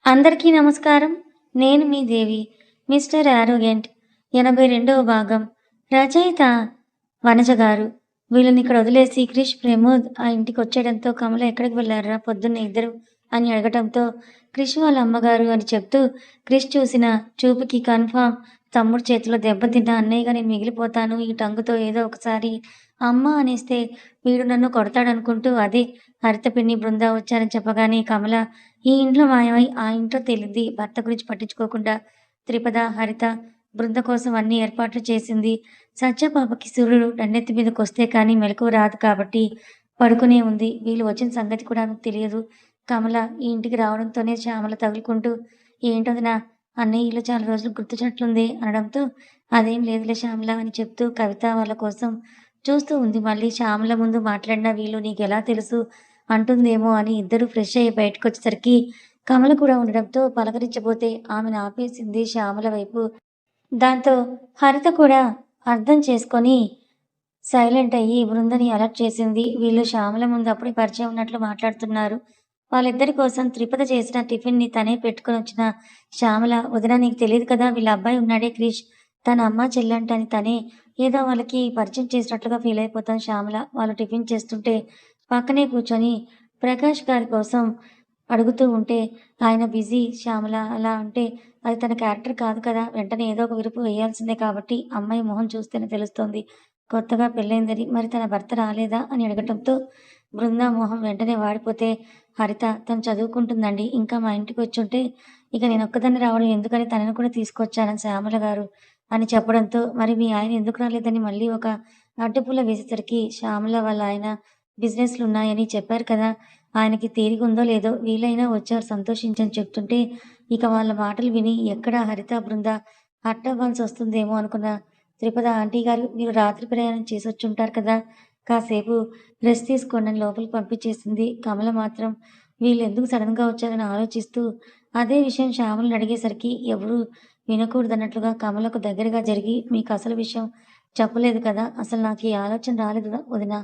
అందరికీ నమస్కారం. నేను మీ దేవి. మిస్టర్ యారోగెంట్ 82వ భాగం. రచయిత వనజ గారు. వీళ్ళని ఇక్కడ వదిలేసి క్రిష్, ప్రమోద్ ఆ ఇంటికొచ్చేయడంతో కమల ఎక్కడికి వెళ్లారురా పొద్దున్నే ఇద్దరు అని అడగటంతో క్రిష్ వాళ్ళ అమ్మగారు అని చెప్తూ క్రిష్ చూసిన చూపుకి కన్ఫర్మ్ తమ్ముడు చేతిలో దెబ్బతిన్న అన్నయ్యగా నేను మిగిలిపోతాను ఈ టంగుతో ఏదో ఒకసారి అమ్మ అనేస్తే వీడు నన్ను కొడతాడనుకుంటూ అదే హరిత పిన్ని బృందా వచ్చారని చెప్పగానే కమల ఈ ఇంట్లో మాయమై ఆ ఇంట్లో తేలింది. భర్త గురించి పట్టించుకోకుండా త్రిపద, హరిత, బృంద కోసం అన్ని ఏర్పాట్లు చేసింది. సత్య పాపకి సూర్యుడు నన్నెత్తి మీదకొస్తే కానీ మెలకువ రాదు కాబట్టి పడుకునే ఉంది. వీళ్ళు వచ్చిన సంగతి కూడా ఆమెకు తెలియదు. కమల ఈ ఇంటికి రావడంతోనే శ్యామల తగులుకుంటూ ఏంటొదినా అన్నయ్య ఇల్లు చాలా రోజులు గుర్తొచ్చినట్లుంది అనడంతో అదేం లేదులే శ్యామల అని చెప్తూ కవిత వాళ్ళ కోసం చూస్తూ ఉంది. మళ్ళీ శ్యామల ముందు మాట్లాడిన వీళ్ళు నీకెలా తెలుసు అంటుందేమో అని ఇద్దరు ఫ్రెష్ అయ్యి బయటకొచ్చేసరికి కమల కూడా ఉండడంతో పలకరించబోతే ఆమెను ఆపేసింది శ్యామల వైపు. దాంతో హరిత కూడా అర్థం చేసుకొని సైలెంట్ అయ్యి బృందని అలర్ట్ చేసింది. వీళ్ళు శ్యామల ముందు అప్పుడే పరిచయం ఉన్నట్లు మాట్లాడుతున్నారు. వాళ్ళిద్దరి కోసం త్రిపద చేసిన టిఫిన్‌ని తనే పెట్టుకొనొచ్చిన శ్యామల, "వదినా నీకు తెలీదు కదా! వీళ్ళ అబ్బాయి ఉన్నాడే క్రిష్. తన అమ్మ, చెల్లంట అని తనే ఏదో వాళ్ళకి పరిచయం చేసినట్లుగా ఫీల్ అయిపోతోంది శ్యామల." వాళ్ళు టిఫిన్ చేస్తుంటే పక్కనే కూర్చొని ప్రకాష్ గారి కోసం అడుగుతూ ఉంటే ఆయన బిజీ శ్యామల అలా అంటే, "అది తన క్యారెక్టర్ కాదు కదా! వెంటనే ఏదో ఒక విరుపు వేయాల్సిందే కాబట్టి అమ్మాయి మొహం చూస్తేనే తెలుస్తోంది. కొత్తగా పెళ్ళయిందని. మరి తన భర్త రాలేదా?" అని అడగటంతో బృందా మొహం వెంటనే వాడిపోతే, "హరిత తను చదువుకుంటుందండి. ఇంకా మా ఇంటికొచ్చుంటే ఇక నేనొక్కదాన్నే రావడం ఎందుకని తనని కూడా తీసుకొచ్చాను శ్యామల గారు" అని చెప్పడంతో, "మరి మీ ఆయన ఎందుకు రాలేదని" మళ్ళీ ఒక అడ్డుపుల్ల వేసేసరికి, "శ్యామల వాళ్ళ ఆయన బిజినెస్‌లున్నాయని చెప్పారు కదా! ఆయనకి తీరిగుందో లేదో వీలైనా వచ్చారు సంతోషించని చెప్తుంటే, ఇక వాళ్ళ మాటలు విని ఎక్కడ హరిత, బృంద హర్ట్ అవ్వాల్సొస్తుందేమో అనుకున్న త్రిపద, "ఆంటీ గారు మీరు రాత్రి ప్రయాణం చేసొచ్చుంటారు కదా! కాసేపు రెస్ట్ తీసుకోండి" అని లోపలికి పంపించేసింది. కమల మాత్రం వీళ్ళెందుకు సడెన్‌గా వచ్చారని ఆలోచిస్తూ అదే విషయం శ్యామలని అడిగేసరికి ఎవరు వినకూడదన్నట్లుగా కమలకు దగ్గరగా జరిగి, "మీకసలు విషయం చెప్పలేదు కదా! అసలు నాకు ఈ ఆలోచన రాలేదు వదినా.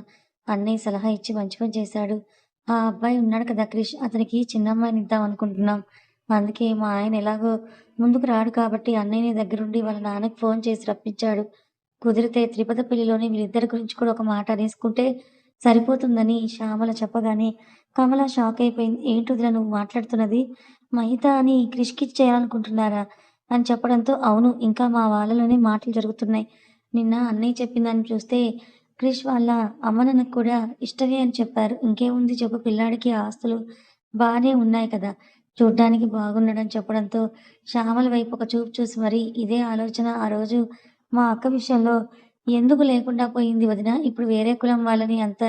అన్నయ్య సలహా ఇచ్చి మంచి పని చేశాడు. ఆ అబ్బాయి ఉన్నాడు కదా క్రిష్, అతనికి చిన్నమ్మాయినిద్దాం అనుకుంటున్నాం. అందుకే మా ఆయన ఎలాగో ముందుకు రాడు కాబట్టి అన్నయ్యని దగ్గరుండి వాళ్ళ నాన్నకి ఫోన్ చేసి రప్పించాడు. కుదిరితే త్రిపద పెళ్లిలోనే వీళ్ళిద్దరి గురించి కూడా ఒక మాట అనేసుకుంటే సరిపోతుందని శ్యామల చెప్పగానే కమల షాక్ అయిపోయింది. "ఏంటి వదినా నువ్వు మాట్లాడుతున్నది? మహిత అని క్రిష్‌కిచ్చేయాలనుకుంటున్నారా?" అని చెప్పడంతో, "అవును. ఇంకా మా వాళ్ళలోనే మాటలు జరుగుతున్నాయి. నిన్న అన్నయ్య చెప్పిన దాన్ని చూస్తే క్రిష్ వాళ్ళ అమ్మ నాన్నకి కూడా ఇష్టమే అని చెప్పారు. ఇంకేముంది చెప్పు పిల్లాడికి ఆస్తులు బానే ఉన్నాయి కదా! చూడ్డానికి బాగున్నాడని" చెప్పడంతో శ్యామల వైపు ఒక చూపు చూసి మరీ ఇదే ఆలోచన ఆ రోజు మా అక్క విషయంలో ఎందుకు లేకుండా పోయింది వదినా? ఇప్పుడు వేరే కులం వాళ్ళని అంత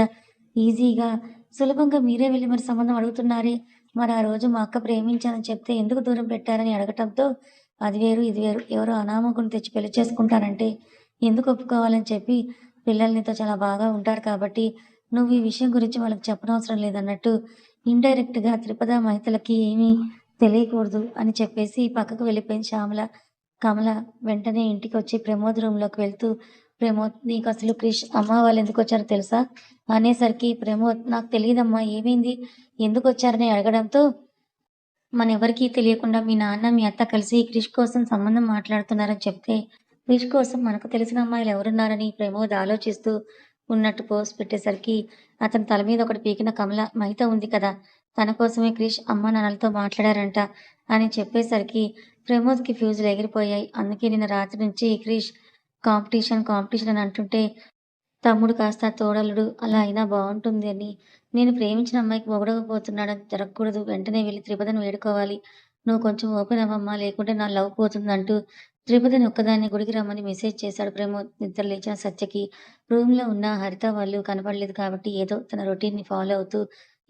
ఈజీగా, సులభంగా మీరే వెళ్లి మరి సంబంధం అడుగుతున్నారే? మరి ఆ రోజు మా అక్క ప్రేమించానని చెప్తే ఎందుకు దూరం పెట్టారని అడగటంతో, అది వేరు, ఇది వేరు. ఎవరో అనామకుడిని తెచ్చి పెళ్లి చేసుకుంటానంటే ఎందుకు ఒప్పుకోవాలని చెప్పి పిల్లలు నీతో చాలా బాగా ఉంటారు కాబట్టి, నువ్వు ఈ విషయం గురించి వాళ్ళకి చెప్పనవసరం లేదన్నట్టు ఇండైరెక్ట్‌గా త్రిపద, మహితలకి ఏమీ తెలియకూడదు అని చెప్పేసి పక్కకు వెళ్ళిపోయింది శ్యామల. కమల వెంటనే ఇంటికొచ్చి ప్రమోద్ రూమ్‌లోకి వెళ్తూ, "ప్రమోద్ నీకసలు క్రిష్ అమ్మ వాళ్ళెందుకొచ్చారో తెలుసా?" అనేసరికి ప్రమోద్, "నాకు తెలీదమ్మా ఏమైంది? ఎందుకొచ్చారని" అడగడంతో, "మనెవరికీ తెలియకుండా మీ నాన్న, మీ అత్త కలిసి క్రిష్ కోసం సంబంధం మాట్లాడుతున్నారని చెప్తే, క్రిష్ కోసం మనకు తెలిసిన అమ్మాయిలు ఎవరున్నారని" ప్రమోద్ ఆలోచిస్తూ ఉన్నట్టు పోజ్ పెట్టేసరికి, అతని తల మీద ఒకటి పీకిన కమల, "మహిత ఉంది కదా! తన కోసమే క్రిష్ అమ్మానాన్నలతో మాట్లాడారంట" అని చెప్పేసరికి ప్రమోద్‌కి ఫ్యూజులు ఎగిరిపోయాయి. అందుకే నిన్న రాత్రి నుంచి క్రిష్ కాంపిటీషన్, కాంపిటీషన్ అని అంటుంటే తమ్ముడు కాస్త తోడల్లుడు అలా అయినా బావుంటుంది అని, నేను ప్రేమించిన అమ్మాయికి మొగుడవబోతున్నాడని జరగకూడదు. వెంటనే వెళ్లి త్రిపదని వేడుకోవాలి. నువ్వు కొంచెం ఓపెన్ అవ్వమ్మా లేకుంటే నా లవ్ పోతుందంటూ త్రిపదని ఒక్కదాన్నే గుడికి రమ్మని మెసేజ్ చేశాడు ప్రమోద్. నిద్ర లేచిన సత్యకి రూమ్‌లో ఉన్న హరిత వాళ్ళు కనపడలేదు కాబట్టి ఏదో తన రొటీన్‌ని ఫాలో అవుతూ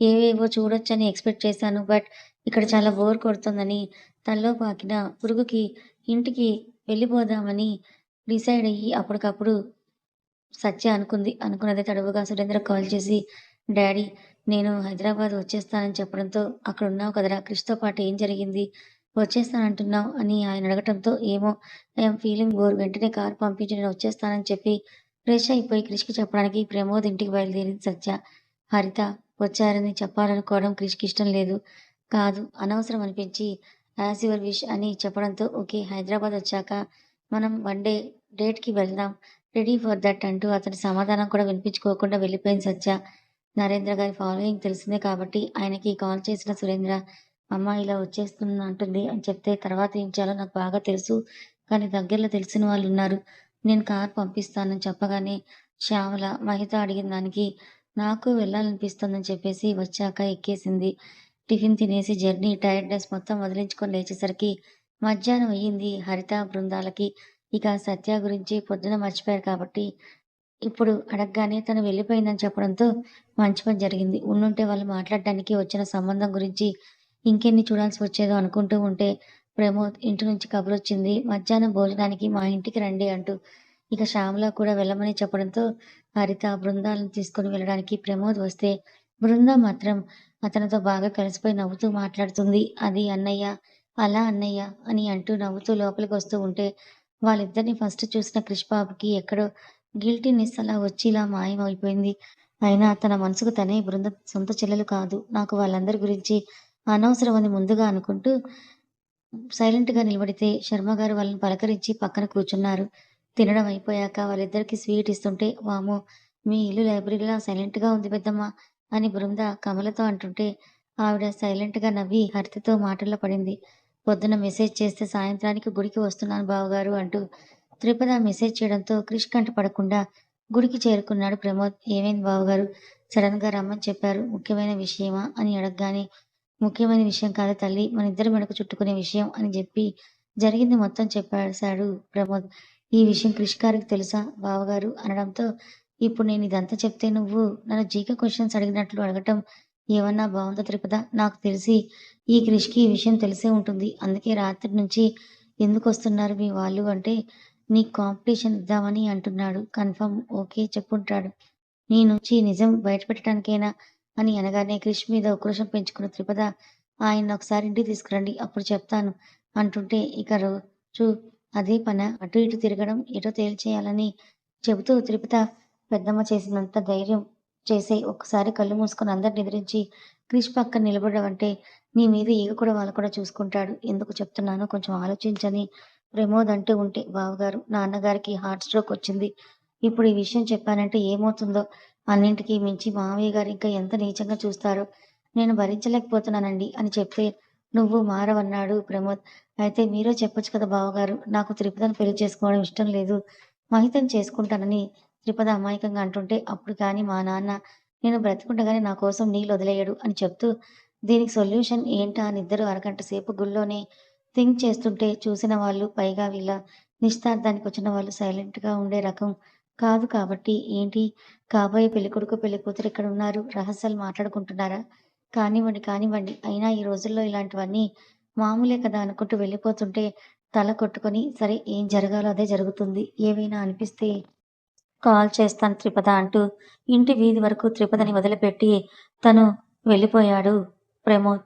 ఏవేవో చూడొచ్చని ఎక్స్‌పెక్ట్ చేశాను. బట్ ఇక్కడ చాలా బోర్ కొడుతోందని తనలో పాకిన పురుగుకి ఇంటికి వెళ్ళిపోదామని డిసైడ్ అయ్యి అప్పటికప్పుడు సత్య అనుకుంది. అనుకున్నదే తడవుగా సురేంద్రకి కాల్ చేసి, "డాడీ నేను హైదరాబాద్ వచ్చేస్తానని చెప్పడంతో, అక్కడున్నావు కదరా! క్రిష్‌తో పాటు ఏం జరిగింది? వచ్చేస్తానంటున్నావు" అని ఆయన అడగటంతో, "ఏమో ఐ యామ్ ఫీలింగ్ బోర్. వెంటనే కారు పంపించు నేను వచ్చేస్తానని" చెప్పి ఫ్రెష్ అయిపోయి క్రిష్‌కి చెప్పడానికి ప్రమోద్ ఇంటికి బయలుదేరింది సత్య. హరిత వచ్చారని చెప్పాలనుకోవడం క్రిష్‌కి ఇష్టం లేదు. కాదు అనవసరం అనిపించి యాజ్ యువర్ విష్ అని చెప్పడంతో ఓకే హైదరాబాద్ వచ్చాక మనం వన్ డే డేట్‌కి వెళ్దాం. రెడీ ఫర్ దట్ అంటూ అతని సమాధానం కూడా వినిపించుకోకుండా వెళ్ళిపోయింది సత్య. నరేంద్ర గారి ఫాలోయింగ్ తెలిసిందే కాబట్టి ఆయనకి కాల్ చేసిన సురేంద్ర, "అమ్మ ఇలా వచ్చేస్తున్నా అంటుంది" అని చెప్తే తర్వాత ఏం చేయాలో నాకు బాగా తెలుసు. కానీ దగ్గరలో తెలిసిన వాళ్ళున్నారు. నేను కార్ పంపిస్తానని చెప్పగానే శ్యామల, మహిత అడిగిన దానికి నాకు వెళ్ళాలనిపిస్తోందని చెప్పేసి వచ్చాక ఎక్కేసింది. టిఫిన్ తినేసి జర్నీ టైర్డ్‌నెస్ మొత్తం వదిలించుకొని లేచేసరికి మధ్యాహ్నం అయ్యింది. హరిత, బృందాలకి ఇక సత్య గురించి పొద్దున మర్చిపోయారు కాబట్టి ఇప్పుడు అడగగానే తను వెళ్ళిపోయిందని చెప్పడంతో మంచి పని జరిగింది. ఉండుంటే వాళ్ళు మాట్లాడడానికి వచ్చిన సంబంధం గురించి ఇంకెన్ని చూడాల్సి వచ్చేదో అనుకుంటూ ఉంటే ప్రమోద్ ఇంటి నుంచి కబురొచ్చింది. మధ్యాహ్నం భోజనానికి మా ఇంటికి రండి అంటూ. ఇక శ్యామల కూడా వెళ్ళమని చెప్పడంతో హరిత, బృందాలను తీసుకొని వెళ్ళడానికి ప్రమోద్ వస్తే బృంద మాత్రం అతనితో బాగా కలిసిపోయి నవ్వుతూ మాట్లాడుతుంది. అది అన్నయ్య, అలా అన్నయ్య అని అంటూ నవ్వుతూ లోపలికొస్తూ ఉంటే వాళ్ళిద్దరిని ఫస్ట్ చూసిన క్రిష్ బాబుకి ఎక్కడో గిల్టీనెస్ అలా వచ్చి ఇలా మాయమైపోయింది. అయినా తన మనసుకు తనే బృంద సొంత చెల్లెలు కాదు. నాకు వాళ్ళందరి గురించి అనవసరం అని ముందుగా అనుకుంటూ సైలెంట్‌గా నిలబడితే శర్మగారు వాళ్ళని పలకరించి పక్కన కూర్చున్నారు. తినడం అయిపోయాక వాళ్ళిద్దరికీ స్వీట్ ఇస్తుంటే, వామ్మో! మీ ఇల్లు లైబ్రరీలా సైలెంట్‌గా ఉంది పెద్దమ్మా అని బృంద కమలతో అంటుంటే, ఆవిడ సైలెంట్‌గా నవ్వి హరితతో మాటల్లో పడింది. పొద్దున మెసేజ్ చేస్తే సాయంత్రానికి గుడికి వస్తున్నాను బావగారు అంటూ త్రిపద మెసేజ్ చేయడంతో క్రిష్ కంట పడకుండా గుడికి చేరుకున్నాడు ప్రమోద్. ఏమైంది బావగారు? సడన్‌గా రమ్మని చెప్పారు. ముఖ్యమైన విషయమా? అని అడగగానే ముఖ్యమైన విషయం కాదు తల్లి. మనిద్దరి మెడకు చుట్టుకునే విషయం అని జెప్పి, జరిగింది మొత్తం చెప్పేశాడు ప్రమోద్. ఈ విషయం క్రిష్ గారికి తెలుసా బావగారు? అనడంతో, ఇప్పుడు నేను ఇదంతా చెప్తే నువ్వు నన్ను జీకే క్వెషన్స్ అడిగినట్లు అడగటం ఏమన్నా బావుందా త్రిపద? నాకు తెలిసి ఈ క్రిష్‌కి ఈ విషయం తెలిసే ఉంటుంది. అందుకే రాత్రి నుంచి ఎందుకొస్తున్నారు మీ వాళ్ళు అంటే, నీకు కాంపిటీషన్ ఇద్దామని అంటున్నాడు. కన్ఫర్మ్ ఓకే చెప్పుంటాడు. నీ నుంచి నిజం బయటపెట్టడానికేనా అని అనగానే క్రిష్ మీద ఉక్రోషం పెంచుకున్న త్రిపద ఆయన్నొకసారి ఇంటికి తీసుకురండి అప్పుడు చెప్తాను అంటుంటే ఇక రోజు అదే పనా అటు ఇటు తిరగడం ఎటో తేల్చేయాలని చెబుతూ త్రిపద పెద్దమ్మ చేసినంత ధైర్యం చేసి ఒక్కసారి కళ్ళు మూసుకొని అందరిని నిద్రించి క్రిష్ పక్కన నిలబడడం అంటే నీ మీద ఈగ కూడా వాళ్ళు కూడా చూసుకుంటాడు. ఎందుకు చెప్తున్నానో కొంచెం ఆలోచించని ప్రమోద్ అంటూ ఉంటే బావగారు నాన్నగారికి హార్ట్ స్ట్రోక్ వచ్చింది. ఇప్పుడు ఈ విషయం చెప్పానంటే ఏమవుతుందో అన్నింటికి మించి మావయ్య గారు ఇంకా ఎంత నీచంగా చూస్తారో నేను భరించలేకపోతున్నానండి అని చెప్తే నువ్వు మారవన్నాడు ప్రమోద్. అయితే మీరే చెప్పొచ్చు కదా బావగారు నాకు త్రిపదని పెళ్లి చేసుకోవడం ఇష్టం లేదు. మహితను చేసుకుంటానని త్రిపద అమాయకంగా అంటుంటే అప్పుడు కానీ మా నాన్న నేను బ్రతికుండగానే నా కోసం నీళ్ళు వదిలేయడు అని చెప్తూ దీనికి సొల్యూషన్ ఏంటా అని ఇద్దరు అరగంట సేపు గుళ్ళోనే థింక్ చేస్తుంటే చూసిన వాళ్ళు పైగా వీళ్ళ నిశ్చితార్థానికి వచ్చిన వాళ్ళు సైలెంట్‌గా ఉండే రకం కాదు కాబట్టి ఏంటి కాబోయే పెళ్ళికొడుకు, పెళ్ళికూతురు ఇక్కడున్నారు. రహస్యాలు మాట్లాడుకుంటున్నారా? కానివ్వండి, కానివ్వండి. అయినా ఈ రోజుల్లో ఇలాంటివన్నీ మామూలే కదా అనుకుంటూ వెళ్ళిపోతుంటే తల కొట్టుకొని, సరే ఏం జరగాలో అదే జరుగుతుంది. ఏవైనా అనిపిస్తే కాల్ చేస్తాను త్రిపద అంటూ ఇంటి వీధి వరకు త్రిపదని వదిలిపెట్టి తను వెళ్ళిపోయాడు ప్రమోద్.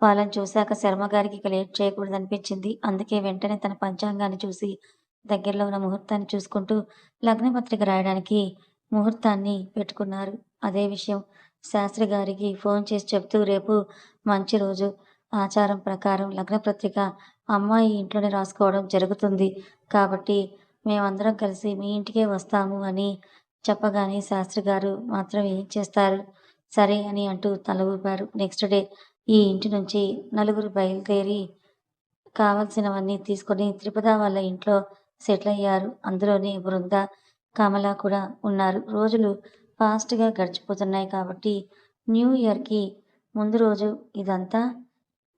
వాళ్ళని చూశాక శర్మగారికి ఇక లేట్ చేయకూడదనిపించింది. అందుకే వెంటనే తన పంచాంగాన్ని చూసి దగ్గరలో ఉన్న ముహూర్తాన్ని చూసుకుంటూ లగ్నపత్రిక రాయడానికి ముహూర్తాన్ని పెట్టుకున్నారు. అదే విషయం శాస్త్రి గారికి ఫోన్ చేసి చెప్తూ రేపు మంచి రోజు. ఆచారం ప్రకారం లగ్నపత్రిక అమ్మాయి ఇంట్లోనే రాసుకోవడం జరుగుతుంది. కాబట్టి మేమందరం కలిసి మీ ఇంటికే వస్తాము అని చెప్పగానే శాస్త్రి గారు మాత్రం ఏం చేస్తారు? సరే అని అంటూ తల ఊపారు. నెక్స్ట్ డే ఈ ఇంటి నుంచి నలుగురు బయలుదేరి కావాల్సినవన్నీ తీసుకొని త్రిపద వాళ్ళ ఇంట్లో సెటిల్ అయ్యారు. అందులోనే బృంద, కమల కూడా ఉన్నారు. రోజులు ఫాస్ట్‌గా గడిచిపోతున్నాయి కాబట్టి న్యూ ఇయర్‌కి ముందు రోజు ఇదంతా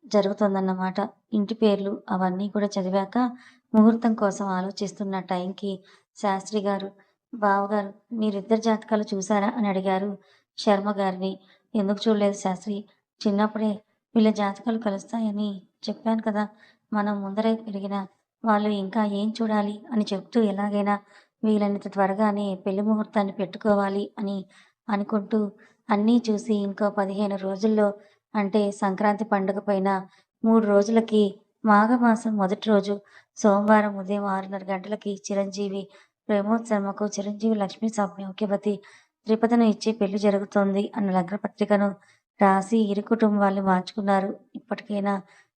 జరుగుతుందన్నమాట. ఇంటి పేర్లు అవన్నీ కూడా చదివాక ముహూర్తం కోసం ఆలోచిస్తున్న టైంకి శాస్త్రి గారు, బావగారు మీరిద్దరి జాతకాలు చూసారా అని అడిగారు శర్మ గారిని. ఎందుకు చూడలేదు శాస్త్రి. చిన్నప్పుడే వీళ్ళ జాతకాలు కలుస్తాయని చెప్పాను కదా! మనం ముందరే పెరిగిన వాళ్ళు ఇంకా ఏం చూడాలి అని చెప్తూ ఎలాగైనా వీలైనంత త్వరగానే పెళ్లి ముహూర్తాన్ని పెట్టుకోవాలి అని అనుకుంటూ అన్నీ చూసి ఇంకో 15 రోజుల్లో అంటే సంక్రాంతి పండుగ పైన 3 రోజులకి మాఘమాసం మొదటి రోజు సోమవారం ఉదయం 6:30 గంటలకి చిరంజీవి ప్రమోద్ శర్మకు చిరంజీవి లక్ష్మీ సౌఖ్యవతి త్రిపదను ఇచ్చి పెళ్లి జరుగుతోంది అన్న లగ్నపత్రికను రాసి ఇరు కుటుంబాలు మార్చుకున్నారు. ఇప్పటికైనా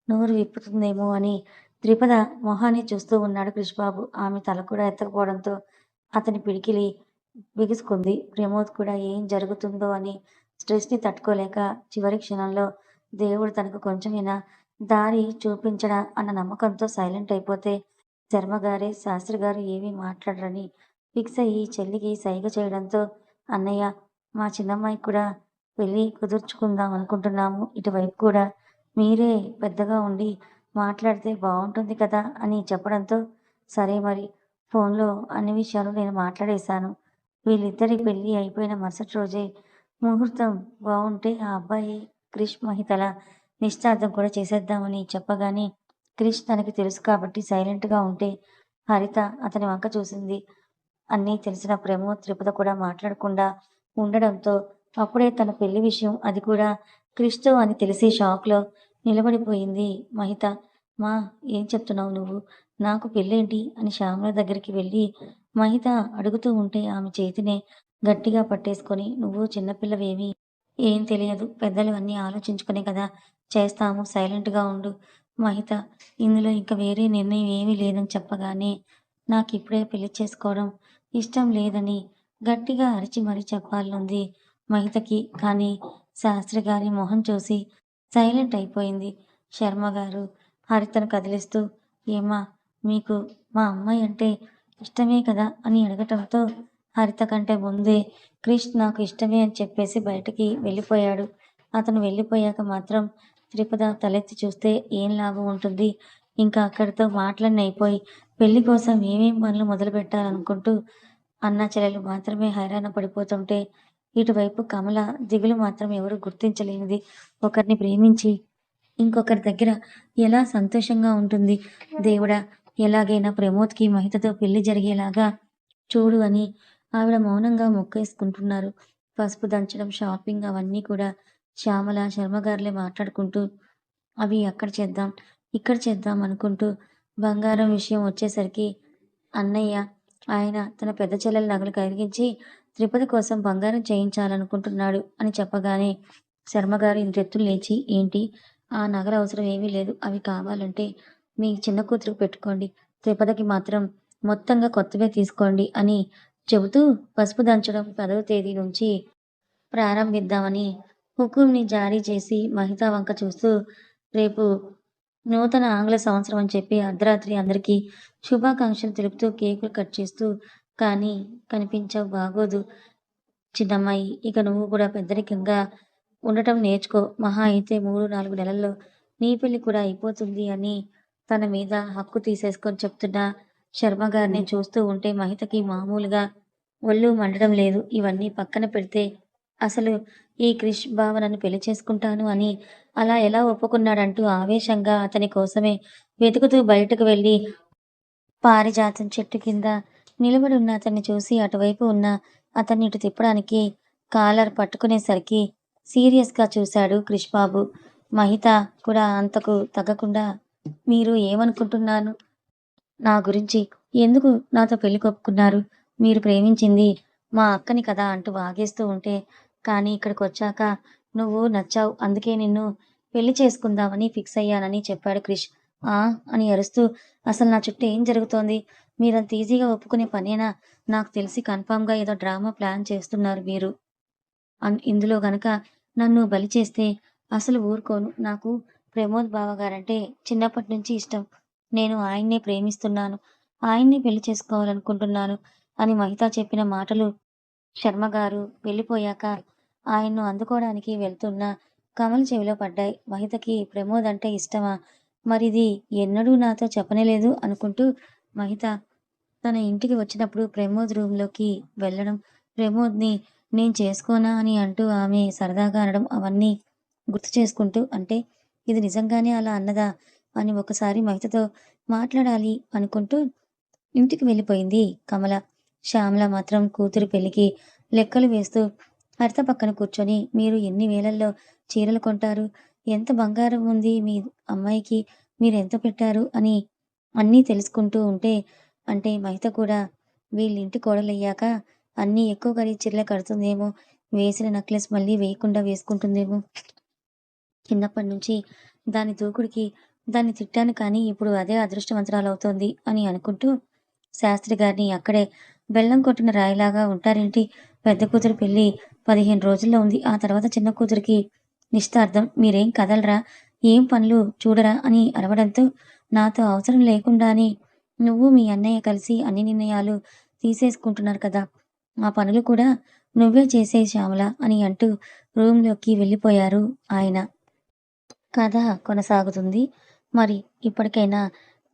నోరు విప్పుతుందేమో అని త్రిపద మొహాన్ని చూస్తూ ఉన్నాడు కృష్ణబాబు. ఆమె తల కూడా ఎత్తకపోవడంతో అతని పిడికిలి బిగుసుకుంది. ప్రమోద్ కూడా ఏం జరుగుతుందో అని స్ట్రెస్‌ని తట్టుకోలేక చివరి క్షణంలో దేవుడు తనకు కొంచెమైనా దారి చూపించడా అన్న నమ్మకంతో సైలెంట్ అయిపోతే, శర్మగారే శాస్త్రిగారు ఏమీ మాట్లాడరని ఫిక్స్ అయ్యి చెల్లికి సైగ చేయడంతో, "అన్నయ్య, మా చిన్నమ్మాయికి కూడా పెళ్లి కుదుర్చుకుందాం అనుకుంటున్నాము. ఇటువైపు కూడా మీరే పెద్దగా ఉండి మాట్లాడితే బావుంటుంది కదా" అని చెప్పడంతో, "సరే మరి, ఫోన్‌లో అన్ని విషయాలు నేను మాట్లాడేశాను. వీళ్ళిద్దరి పెళ్లి అయిపోయిన మరుసటి రోజే ముహూర్తం బావుంటే ఆ అబ్బాయి క్రిష్ మహితల నిశ్చితార్థం కూడా చేసేద్దామని" చెప్పగానే, క్రిష్ తనకి తెలుసు కాబట్టి సైలెంట్‌గా ఉంటే, హరిత అతని వంక చూసింది. అన్నీ తెలిసిన ప్రమోద్, త్రిపుద కూడా మాట్లాడకుండా ఉండడంతో అప్పుడే తన పెళ్లి విషయం, అది కూడా క్రిష్‌తో అని తెలిసి షాక్‌లో నిలబడిపోయింది మహిత. "మా, ఏం చెప్తున్నావు నువ్వు? నాకు పెళ్ళేంటి?" అని శ్యామల దగ్గరికి వెళ్ళి మహిత అడుగుతూ ఉంటే ఆమె చేతినే గట్టిగా పట్టేసుకొని, "నువ్వు చిన్నపిల్లవేమీ, ఏం తెలియదు. పెద్దలు అన్నీ ఆలోచించుకునే కదా చేస్తాము. సైలెంట్‌గా ఉండు." మహిత ఇందులో ఇంక వేరే నిర్ణయం ఏమీ లేదని చెప్పగానే, నాకిప్పుడే పెళ్లి చేసుకోవడం ఇష్టం లేదని గట్టిగా అరిచి మరీ చెప్పాలనుంది మహితకి. కానీ శాస్త్రి గారి మొహం చూసి సైలెంట్ అయిపోయింది. శర్మగారు హరితను కదిలిస్తూ, "ఏమ్మా, మీకు మా అమ్మాయి అంటే ఇష్టమే కదా" అని అడగటంతో, హరిత కంటే ముందే క్రిష్ నాకు ఇష్టమే అని చెప్పేసి బయటకి వెళ్ళిపోయాడు. అతను వెళ్ళిపోయాక మాత్రం త్రిపుద తలెత్తి చూస్తే ఏం లాభం ఉంటుంది? ఇంకా అక్కడితో మాటలన్నీ అయిపోయి, పెళ్లి కోసం ఏమేం పనులు మొదలుపెట్టాలనుకుంటూ అన్నా చెల్లెలు మాత్రమే హైరాణ పడిపోతుంటే, ఇటువైపు కమల దిగులు మాత్రం ఎవరు గుర్తించలేనిది. ఒకరిని ప్రేమించి ఇంకొకరి దగ్గర ఎలా సంతోషంగా ఉంటుంది? దేవుడా! ఎలాగైనా ప్రమోద్‌కి మహితతో పెళ్లి జరిగేలాగా చూడు అని ఆవిడ మౌనంగా మొక్కేసుకుంటున్నారు. పసుపు దంచడం, షాపింగ్ అవన్నీ కూడా శ్యామల, శర్మగారులే మాట్లాడుకుంటూ, అవి అక్కడ చేద్దాం, ఇక్కడ చేద్దాం అనుకుంటూ, బంగారం విషయం వచ్చేసరికి అన్నయ్య ఆయన తన పెద్ద చెల్లెలి నగలు కరిగించి త్రిపది కోసం బంగారం చేయించాలనుకుంటున్నాడు అని చెప్పగానే, శర్మగారు ఇంతెత్తున లేచి, "ఏంటి? ఆ నగల అవసరం ఏమీ లేదు. అవి కావాలంటే మీ చిన్న కూతురికి పెట్టుకోండి. త్రిపదకి మాత్రం మొత్తంగా కొత్తవే తీసుకోండి" అని చెబుతూ, పసుపు దంచడం 10వ తేదీ నుంచి ప్రారంభిద్దామని హుకుంని జారీ చేసి మహిత వంక చూస్తూ, "రేపు నూతన ఆంగ్ల సంవత్సరం అని చెప్పి అర్ధరాత్రి అందరికీ శుభాకాంక్షలు తెలుపుతూ కేకులు కట్ చేస్తూ, కానీ కనిపించవు, బాగోదు చిన్నమ్మాయి. ఇక నువ్వు కూడా పెద్దరికంగా ఉండటం నేర్చుకో. మహా అయితే 3, 4 నెలల్లో నీ పెళ్లి కూడా అయిపోతుంది" అని తన మీద హక్కు తీసేసుకొని చెప్తున్న శర్మగారిని చూస్తూ ఉంటే మహితకి మామూలుగా ఒళ్ళు మండడం లేదు. ఇవన్నీ పక్కన పెడితే అసలు ఈ క్రిష్ బావ నన్ను పెళ్లి చేసుకుంటాను అని అలా ఎలా ఒప్పుకున్నాడంటూ ఆవేశంగా అతని కోసమే వెతుకుతూ బయటకు వెళ్ళి పారిజాతం చెట్టు కింద నిలబడి ఉన్న అతన్ని చూసి అటువైపు ఉన్న అతన్ని ఇటు తిప్పడానికి కాలర్ పట్టుకునేసరికి సీరియస్‌గా చూశాడు క్రిష్ బాబు. మహిత కూడా అంతకు తగ్గకుండా, "మీరు ఏమనుకుంటున్నాను నా గురించి? ఎందుకు నాతో పెళ్లికి ఒప్పుకున్నారు? మీరు ప్రేమించింది మా అక్కని కదా" అంటూ వాగేస్తూ ఉంటే, "కానీ ఇక్కడికొచ్చాక నువ్వు నచ్చావు. అందుకే నిన్ను పెళ్లి చేసుకుందామని ఫిక్స్ అయ్యానని" చెప్పాడు క్రిష్. "ఆ?" అని అరుస్తూ, "అసలు నా చుట్టూ ఏం జరుగుతోంది? మీరంత ఈజీగా ఒప్పుకునే పనేనా? నాకు తెలిసి కన్ఫర్మ్‌గా ఏదో డ్రామా ప్లాన్ చేస్తున్నారు మీరు. ఇందులో గనక నన్ను బలి చేస్తే అసలు ఊరుకోను. నాకు ప్రమోద్ బావగారంటే చిన్నప్పటి నుంచి ఇష్టం. నేను ఆయన్నే ప్రేమిస్తున్నాను. ఆయన్నే పెళ్లి చేసుకోవాలనుకుంటున్నాను" అని మహిత చెప్పిన మాటలు శర్మగారు వెళ్ళిపోయాక ఆయన్ను అందుకోడానికి వెళ్తున్న కమల్ చెవిలో పడ్డాయి. మహితకి ప్రమోద్ అంటే ఇష్టమా? మరిది ఎన్నడూ నాతో చెప్పనేలేదు అనుకుంటూ మహిత తన ఇంటికి వచ్చినప్పుడు ప్రమోద్ రూమ్‌లోకి వెళ్ళడం, ప్రమోద్‌ని నేను చేసుకోనా అని అంటూ ఆమె సరదాగా అనడం, అవన్నీ గుర్తు చేసుకుంటూ, అంటే ఇది నిజంగానే అలా అన్నదా అని ఒకసారి మహితతో మాట్లాడాలి అనుకుంటూ ఇంటికి వెళ్ళిపోయింది కమల. శ్యామల మాత్రం కూతురి పెళ్లికి లెక్కలు వేస్తూ హరిత పక్కన కూర్చొని, "మీరు ఎన్ని వేలల్లో చీరలు కొంటారు? ఎంత బంగారం ఉంది మీ అమ్మాయికి? మీరెంత పెట్టారు?" అని అన్నీ తెలుసుకుంటూ ఉంటే, అంటే మహిత కూడా వీళ్ళింటి కోడలయ్యాక అన్నీ ఎక్కువ ఖరీదు చీరలే కడుతుందేమో, వేసిన నెక్లెస్ మళ్ళీ వేయకుండా వేసుకుంటుందేమో. చిన్నప్పటి నుంచి దాని దూకుడికి దాన్ని తిట్టాను కానీ ఇప్పుడు అదే అదృష్టవంతురాలవుతోంది అని అనుకుంటూ శాస్త్రి గారిని అక్కడే బెల్లం కొట్టిన రాయిలాగా ఉంటారేంటి? పెద్ద కూతురు పెళ్లి 15 రోజుల్లో ఉంది. ఆ తర్వాత చిన్న కూతురికి నిశ్చితార్థం. మీరేం కదలరా? ఏం పనులు చూడరా? అని అరవడంతో నాతో అవసరం లేకుండానే నువ్వు మీ అన్నయ్య కలిసి అన్ని నిర్ణయాలు తీసేసుకుంటున్నారు కదా! ఆ పనులు కూడా నువ్వే చేసేయి శ్యామల అని అంటూ రూమ్‌లోకి వెళ్ళిపోయారు ఆయన. కథ కొనసాగుతుంది. మరి ఇప్పటికైనా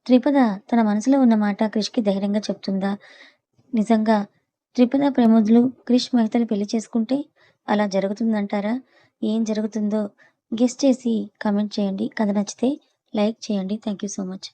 త్రిపద తన మనసులో ఉన్న మాట క్రిష్‌కి ధైర్యంగా చెప్తుందా? నిజంగా త్రిపద ప్రమోద్‌లు, క్రిష్ మహితలు పెళ్లి చేసుకుంటే అలా జరుగుతుందంటారా? ఏం జరుగుతుందో గెస్ చేసి కామెంట్ చేయండి. కథ నచ్చితే లైక్ చేయండి. Thank you so much.